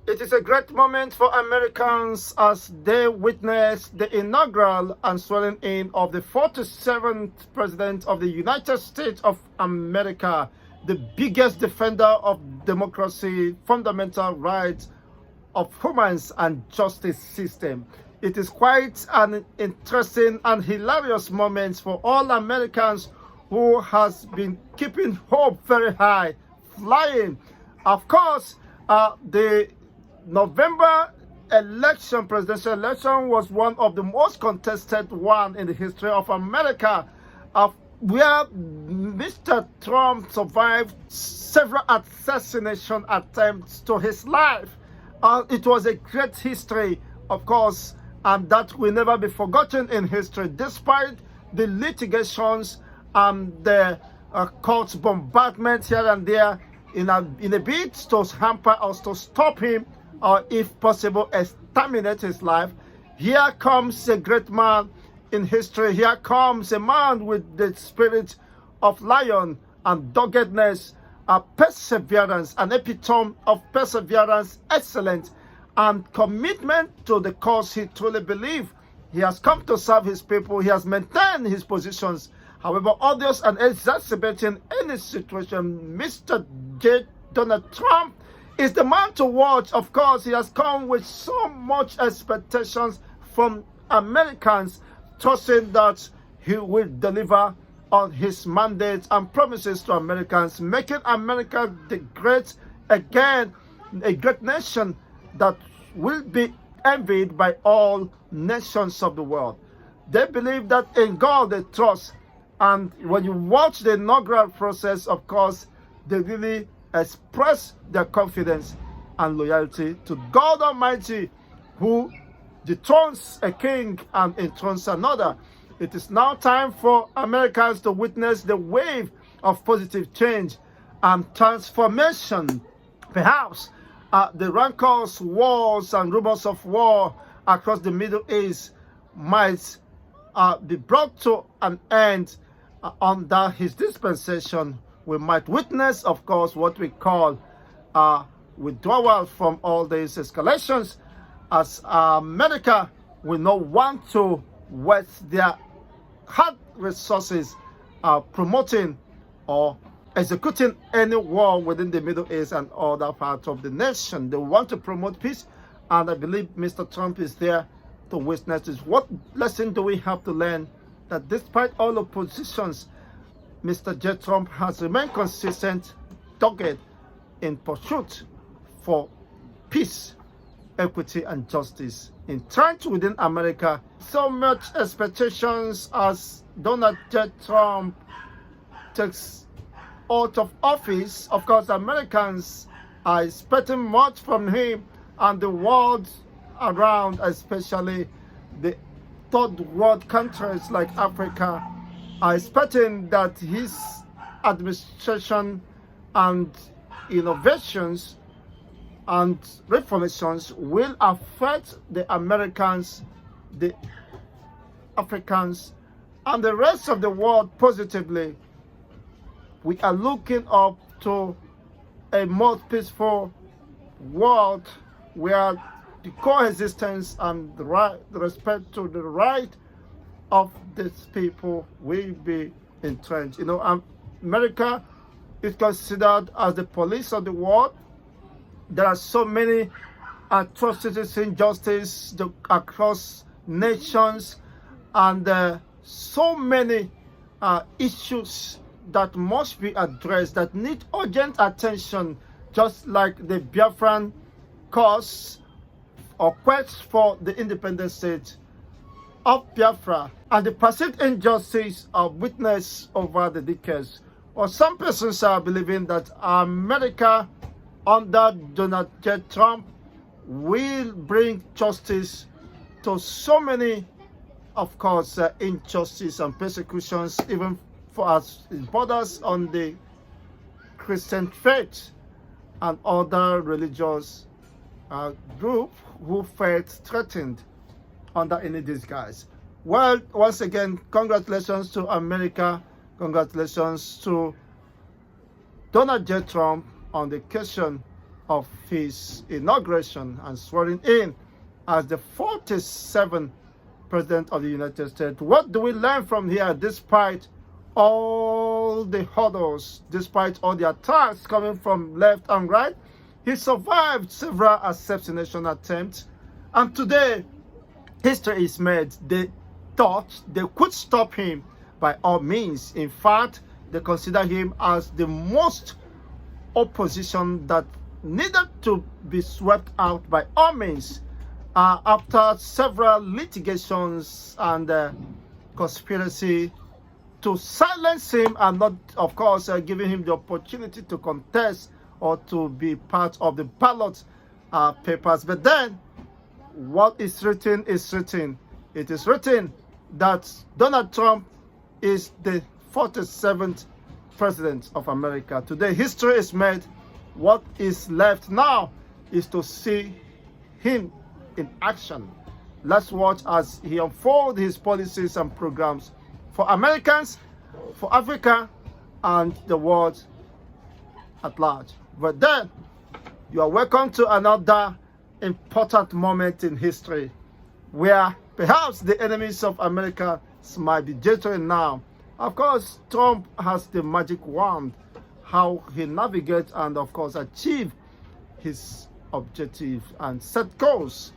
It is a great moment for Americans as they witness the inaugural and swearing in of the 47th President of the United States of America, the biggest defender of democracy, fundamental rights of humans and justice system. It is quite an interesting and hilarious moment for all Americans who has been keeping hope very high, flying. Of course, the November election, presidential election, was one of the most contested one in the history of America, where Mr. Trump survived several assassination attempts to his life. It was a great history, of course, and that will never be forgotten in history, despite the litigations and the court bombardment here and there in a bid to hamper us, to stop him, or if possible exterminate his life. Here comes a great man in history. Here comes a man with the spirit of lion and doggedness, perseverance, an epitome of perseverance, excellence, and commitment to the cause he truly believes. He has come to serve his people. He has maintained his positions, however odious and exacerbating any situation. Mr. Donald Trump is the man to watch. Of course, he has come with so much expectations from Americans, trusting that he will deliver on his mandates and promises to Americans, making America the great again, a great nation that will be envied by all nations of the world. They believe that in God they trust, and when you watch the inaugural process, of course, they really express their confidence and loyalty to God Almighty, who dethrones a king and enthrones another. It is now time for Americans to witness the wave of positive change and transformation. Perhaps the rancors, wars, and rumors of war across the Middle East might be brought to an end under his dispensation. We might witness, of course, what we call withdrawal from all these escalations, as America will not want to waste their hard resources promoting or executing any war within the Middle East and other parts of the nation. They want to promote peace, and I believe Mr. Trump is there to witness this. What lesson do we have to learn? That despite all oppositions, Mr. J. Trump has remained consistent, dogged in pursuit for peace, equity, and justice entrenched within America. So much expectations as Donald J. Trump takes out of office. Of course, Americans are expecting much from him, and the world around, especially the third world countries like Africa, are expecting that his administration and innovations and reformations will affect the Americans, the Africans, and the rest of the world positively. We are looking up to a more peaceful world where the coexistence and the respect to the right of these people will be entrenched. America is considered as the police of the world. There are so many atrocities, injustice across nations, and so many issues that must be addressed, that need urgent attention, just like the Biafran cause or quest for the independent state of Biafra and the perceived injustice of witness over the decades. Or some persons are believing that America under Donald J. Trump will bring justice to so many, of course, injustice and persecutions, even for us borders on the Christian faith and other religious group who felt threatened under any disguise. Well, once again, congratulations to America. Congratulations to Donald J. Trump on the occasion of his inauguration and swearing in as the 47th President of the United States. What do we learn from here, despite all the hurdles, despite all the attacks coming from left and right? He survived several assassination attempts, and today history is made. They thought they could stop him by all means. In fact, they consider him as the most opposition that needed to be swept out by all means, after several litigations and conspiracy to silence him, and not, of course, giving him the opportunity to contest or to be part of the ballot papers. But then, what is written is written. It is written that Donald Trump is the 47th President of America. Today, history is made. What is left now is to see him in action. Let's watch as he unfolds his policies and programs for Americans, for Africa, and the world at large. But then, you are welcome to another important moment in history, where perhaps the enemies of America might be jittering now. Of course, Trump has the magic wand, how he navigates and, of course, achieve his objective and set goals